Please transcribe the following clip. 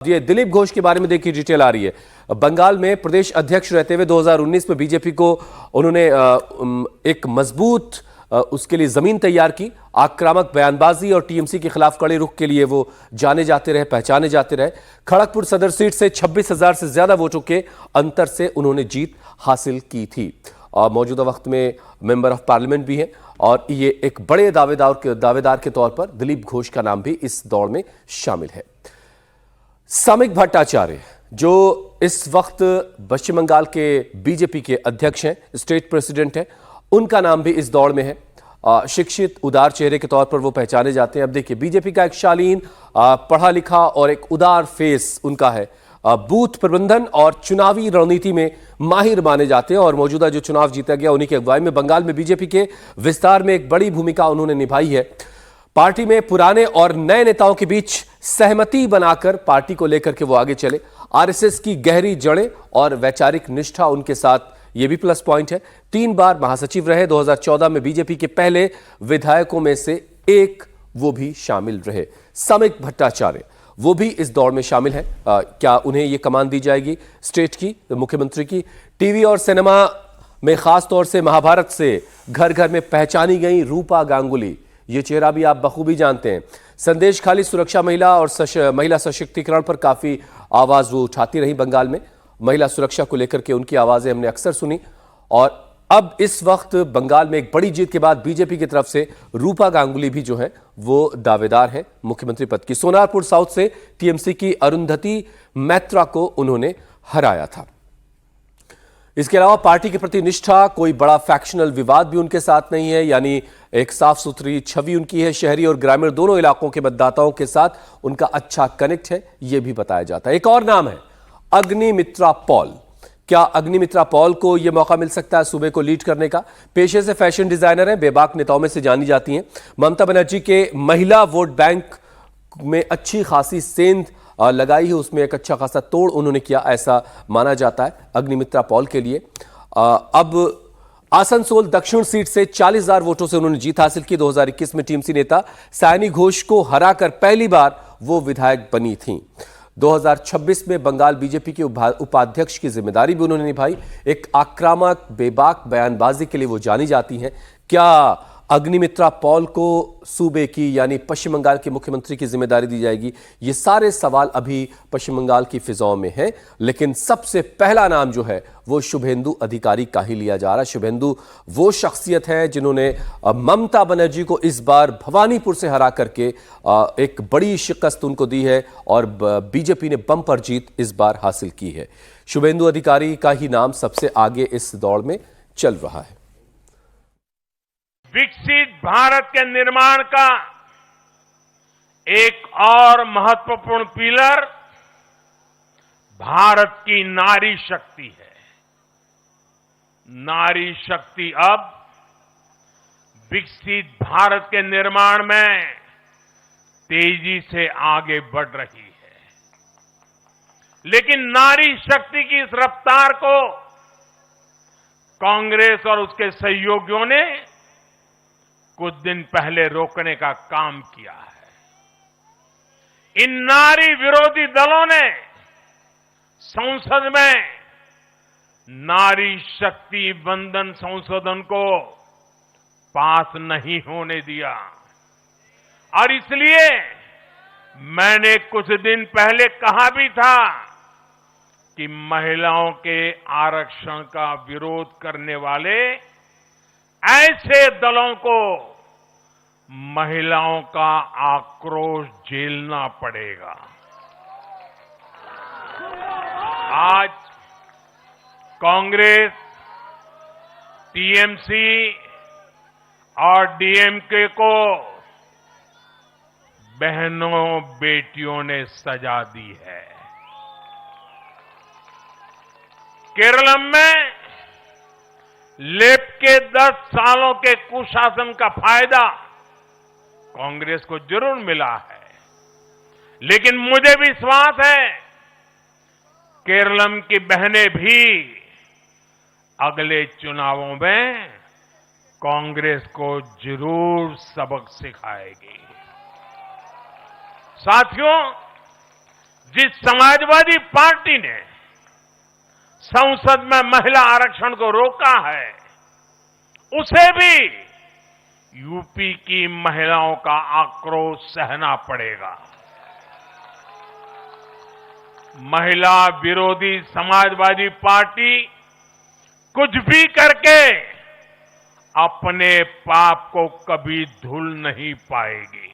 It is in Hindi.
ये दिलीप घोष के बारे में देखिए डिटेल आ रही है। बंगाल में प्रदेश अध्यक्ष रहते हुए 2019 में बीजेपी को उन्होंने एक मजबूत उसके लिए जमीन तैयार की। आक्रामक बयानबाजी और टीएमसी के खिलाफ कड़े रुख के लिए वो जाने जाते रहे, पहचाने जाते रहे। खड़गपुर सदर सीट से 26,000 से ज्यादा वोटों के अंतर से उन्होंने जीत हासिल की थी। मौजूदा वक्त में मेंबर ऑफ पार्लियामेंट भी हैं और ये एक बड़े दावेदार के तौर पर दिलीप घोष का नाम भी इस दौड़ में शामिल है। सामिक भट्टाचार्य जो इस वक्त पश्चिम बंगाल के बीजेपी के अध्यक्ष हैं, स्टेट प्रेसिडेंट हैं, उनका नाम भी इस दौड़ में है। शिक्षित उदार चेहरे के तौर पर वो पहचाने जाते हैं। अब देखिए बीजेपी का एक शालीन पढ़ा लिखा और एक उदार फेस उनका है। बूथ प्रबंधन और चुनावी रणनीति में माहिर माने जाते हैं और मौजूदा जो चुनाव जीता गया उन्हीं की अगुवाई में बंगाल में बीजेपी के विस्तार में एक बड़ी भूमिका उन्होंने निभाई है। पार्टी में पुराने और नए नेताओं के बीच सहमति बनाकर पार्टी को लेकर के वो आगे चले। आरएसएस की गहरी जड़ें और वैचारिक निष्ठा उनके साथ, ये भी प्लस पॉइंट है। 3 बार महासचिव रहे। 2014 में बीजेपी के पहले विधायकों में से एक वो भी शामिल रहे। सामिक भट्टाचार्य वो भी इस दौड़ में शामिल है। क्या उन्हें ये कमान दी जाएगी स्टेट की, मुख्यमंत्री की? टीवी और सिनेमा में खास तौर से महाभारत से घर घर में पहचानी गई रूपा गांगुली, ये चेहरा भी आप बखूबी जानते हैं। संदेश खाली सुरक्षा, महिला और महिला सशक्तिकरण पर काफी आवाज वो उठाती रही। बंगाल में महिला सुरक्षा को लेकर के उनकी आवाजें हमने अक्सर सुनी। और अब इस वक्त बंगाल में एक बड़ी जीत के बाद बीजेपी की तरफ से रूपा गांगुली भी जो है वो दावेदार है मुख्यमंत्री पद की। सोनारपुर साउथ से टीएमसी की अरुंधति मैत्रा को उन्होंने हराया था। इसके अलावा पार्टी के प्रति निष्ठा, कोई बड़ा फैक्शनल विवाद भी उनके साथ नहीं है, यानी एक साफ सुथरी छवि उनकी है। शहरी और ग्रामीण दोनों इलाकों के मतदाताओं के साथ उनका अच्छा कनेक्ट है, यह भी बताया जाता है। एक और नाम है अग्निमित्रा पॉल। क्या अग्निमित्रा पॉल को यह मौका मिल सकता है सूबे को लीड करने का? पेशे से फैशन डिजाइनर हैं, बेबाक नेताओं में से जानी जाती हैं। ममता बनर्जी के महिला वोट बैंक में अच्छी खासी सेंध लगाई है, उसमें एक अच्छा खासा तोड़ उन्होंने किया, ऐसा माना जाता है अग्निमित्रा पॉल के लिए। अब आसनसोल दक्षिण सीट से 40,000 वोटों से उन्होंने जीत हासिल की। 2021 में टीएमसी नेता सायनी घोष को हराकर पहली बार वो विधायक बनी थीं। 2026 में बंगाल बीजेपी के उपाध्यक्ष की जिम्मेदारी भी उन्होंने निभाई। एक आक्रामक बेबाक बयानबाजी के लिए वो जानी जाती हैं। क्या अग्निमित्रा पॉल को सूबे की यानी पश्चिम बंगाल के मुख्यमंत्री की जिम्मेदारी दी जाएगी? ये सारे सवाल अभी पश्चिम बंगाल की फिजाओं में हैं, लेकिन सबसे पहला नाम जो है वो शुभेंदु अधिकारी का ही लिया जा रहा है। शुभेंदु वो शख्सियत है जिन्होंने ममता बनर्जी को इस बार भवानीपुर से हरा करके एक बड़ी शिकस्त उनको दी है और बीजेपी ने बम्पर जीत इस बार हासिल की है। शुभेंदु अधिकारी का ही नाम सबसे आगे इस दौड़ में चल रहा है। विकसित भारत के निर्माण का एक और महत्वपूर्ण पिलर भारत की नारी शक्ति है। नारी शक्ति अब विकसित भारत के निर्माण में तेजी से आगे बढ़ रही है, लेकिन नारी शक्ति की इस रफ्तार को कांग्रेस और उसके सहयोगियों ने कुछ दिन पहले रोकने का काम किया है। इन नारी विरोधी दलों ने संसद में नारी शक्ति वंदन संशोधन को पास नहीं होने दिया और इसलिए मैंने कुछ दिन पहले कहा भी था कि महिलाओं के आरक्षण का विरोध करने वाले ऐसे दलों को महिलाओं का आक्रोश झेलना पड़ेगा। आज कांग्रेस, टीएमसी और डीएमके को बहनों बेटियों ने सजा दी है। केरलम में लेफ्ट के 10 सालों के कुशासन का फायदा कांग्रेस को जरूर मिला है, लेकिन मुझे विश्वास है केरलम की बहनें भी अगले चुनावों में कांग्रेस को जरूर सबक सिखाएगी। साथियों, जिस समाजवादी पार्टी ने संसद में महिला आरक्षण को रोका है, उसे भी यूपी की महिलाओं का आक्रोश सहना पड़ेगा। महिला विरोधी समाजवादी पार्टी कुछ भी करके अपने पाप को कभी धुल नहीं पाएगी।